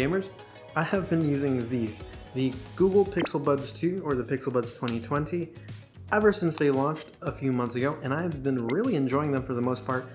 gamers, I have been using these, the Google Pixel Buds 2 or the Pixel Buds 2020, ever since they launched a few months ago, and I've been really enjoying them for the most part.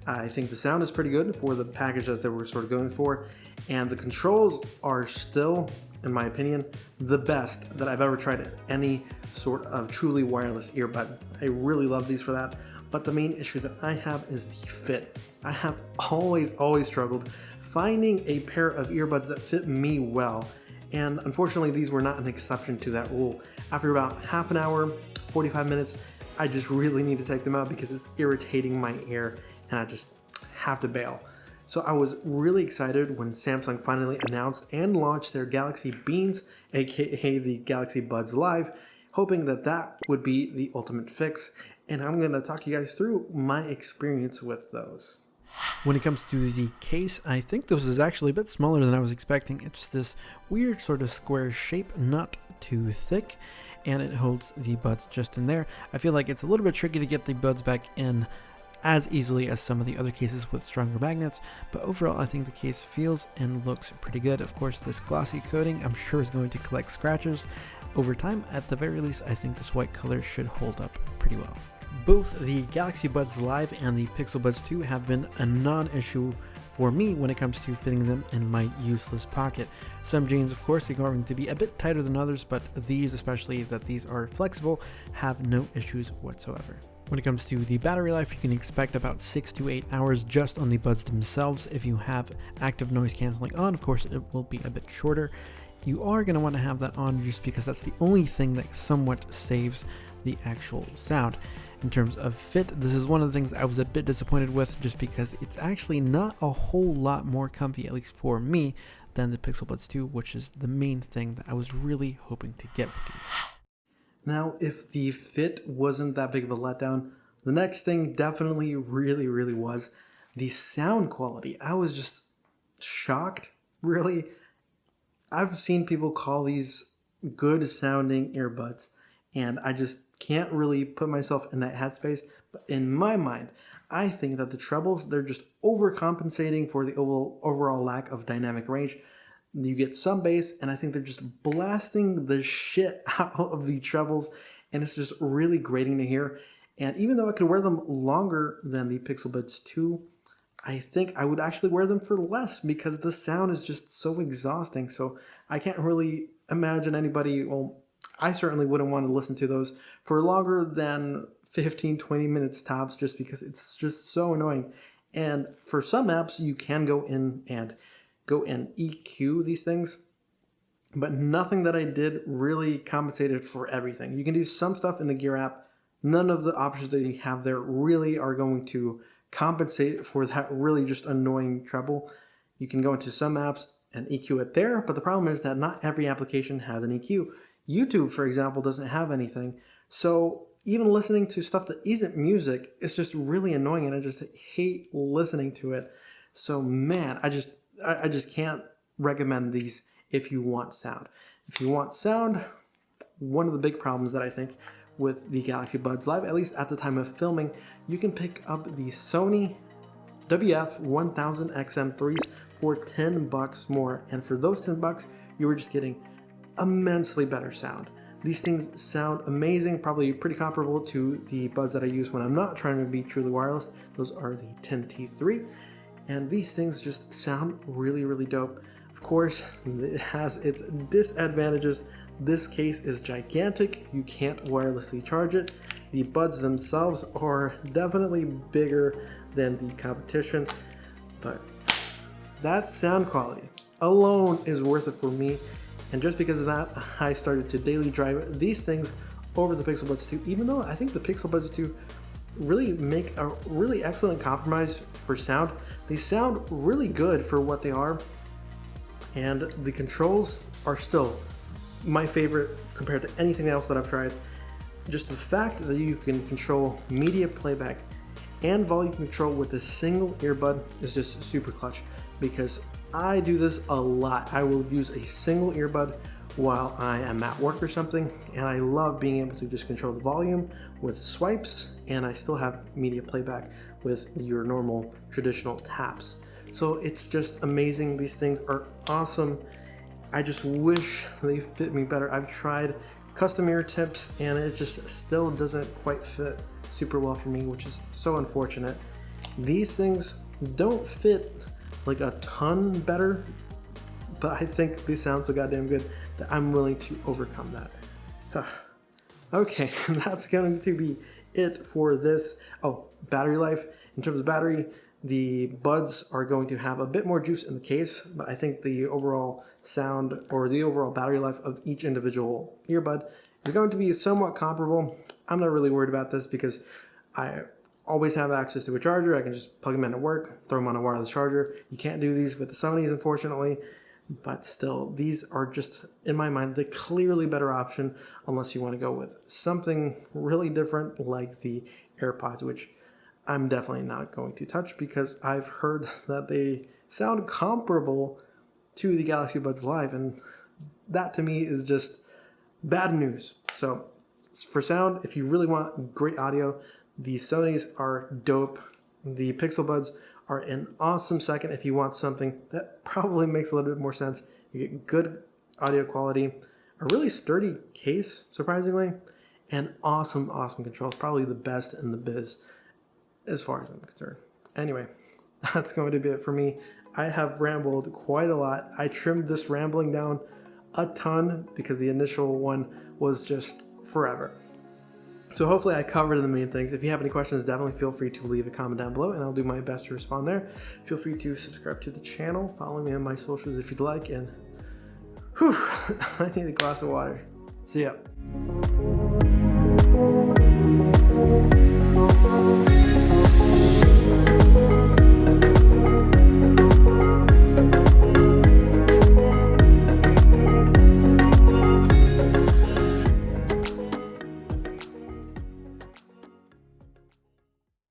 I think the sound is pretty good for the package that they were sort of going for, and the controls are still, in my opinion, the best that I've ever tried at any sort of truly wireless earbud. I really love these for that, but the main issue that I have is the fit. I have always struggled finding a pair of earbuds that fit me well, and unfortunately these were not an exception to that rule. After about half an hour, 45 minutes, I just really need to take them out because it's irritating my ear and I just have to bail. So I was really excited when Samsung finally announced and launched their Galaxy Beans, aka the Galaxy Buds Live, hoping that that would be the ultimate fix. And I'm going to talk you guys through my experience with those. When it comes to the case, I think this is actually a bit smaller than I was expecting. It's this weird sort of square shape, not too thick, and it holds the buds just in there. I feel like it's a little bit tricky to get the buds back in as easily as some of the other cases with stronger magnets, but overall I think the case feels and looks pretty good. Of course, this glossy coating I'm sure is going to collect scratches over time. At the very least, I think this white color should hold up pretty well. Both the Galaxy Buds Live and the Pixel Buds 2 have been a non-issue for me when it comes to fitting them in my useless pocket. Some jeans, of course, are going to be a bit tighter than others, but these, especially that these are flexible, have no issues whatsoever. When it comes to the battery life, you can expect about 6 to 8 hours just on the buds themselves. If you have active noise canceling on, of course, it will be a bit shorter. You are going to want to have that on just because that's the only thing that somewhat saves the actual sound. In terms of fit, this is one of the things I was a bit disappointed with just because it's actually not a whole lot more comfy, at least for me, than the Pixel Buds 2, which is the main thing that I was really hoping to get with these. Now, if the fit wasn't that big of a letdown, the next thing definitely really was the sound quality. I was just shocked, really. I've seen people call these good sounding earbuds, and I just can't really put myself in that headspace. But in my mind, I think that the trebles, they're just overcompensating for the overall lack of dynamic range. You get some bass, and I think they're just blasting the shit out of the trebles, and it's just really grating to hear. And even though I could wear them longer than the Pixel Buds 2, I think I would actually wear them for less because the sound is just so exhausting. So I can't really imagine anybody, well, I certainly wouldn't want to listen to those for longer than 15-20 minutes tops just because it's just so annoying. And for some apps, you can go in and EQ these things, but nothing that I did really compensated for everything. You can do some stuff in the Gear app. None of the options that you have there really are going to compensate for that really just annoying treble. You can go into some apps and EQ it there, but the problem is that not every application has an EQ. YouTube, for example, doesn't have anything. So even listening to stuff that isn't music, it's just really annoying, and I just hate listening to it. So man, I just can't recommend these if you want sound. If you want sound, one of the big problems that I think with the Galaxy Buds Live, at least at the time of filming, you can pick up the Sony WF-1000XM3s for $10 more, and for those $10, you were just getting immensely better sound. These things sound amazing, probably pretty comparable to the buds that I use when I'm not trying to be truly wireless. Those are the 10T3, and these things just sound really dope. Of course, it has its disadvantages. This case is gigantic. You can't wirelessly charge it. The buds themselves are definitely bigger than the competition, but that sound quality alone is worth it for me. And just because of that, I started to daily drive these things over the Pixel Buds 2, even though I think the Pixel Buds 2 really make a really excellent compromise for sound. They sound really good for what they are, and the controls are still my favorite compared to anything else that I've tried. Just the fact that you can control media playback and volume control with a single earbud is just super clutch, because I do this a lot. I will use a single earbud while I am at work or something, and I love being able to just control the volume with swipes, and I still have media playback with your normal traditional taps. So it's just amazing. These things are awesome. I just wish they fit me better. I've tried custom ear tips and it just still doesn't quite fit super well for me, which is so unfortunate. These things don't fit like a ton better, but I think they sound so goddamn good that I'm willing to overcome that. Okay, that's going to be it for this. Oh, battery life. In terms of battery, the buds are going to have a bit more juice in the case, but I think the overall sound or the overall battery life of each individual earbud is going to be somewhat comparable. I'm not really worried about this because I always have access to a charger. I can just plug them in at work, throw them on a wireless charger. You can't do these with the Sonys, unfortunately, but still, these are just, in my mind, the clearly better option unless you want to go with something really different like the AirPods, which I'm definitely not going to touch because I've heard that they sound comparable to the Galaxy Buds Live, and that to me is just bad news. So for sound, if you really want great audio, the Sonys are dope. The Pixel Buds are an awesome second if you want something that probably makes a little bit more sense. You get good audio quality, a really sturdy case, surprisingly, and awesome controls. Probably the best in the biz as far as I'm concerned. Anyway, that's going to be it for me. I have rambled quite a lot. I trimmed this rambling down a ton because the initial one was just forever. So hopefully I covered the main things. If you have any questions, definitely feel free to leave a comment down below and I'll do my best to respond there. Feel free to subscribe to the channel, follow me on my socials if you'd like, and whew, I need a glass of water. See ya.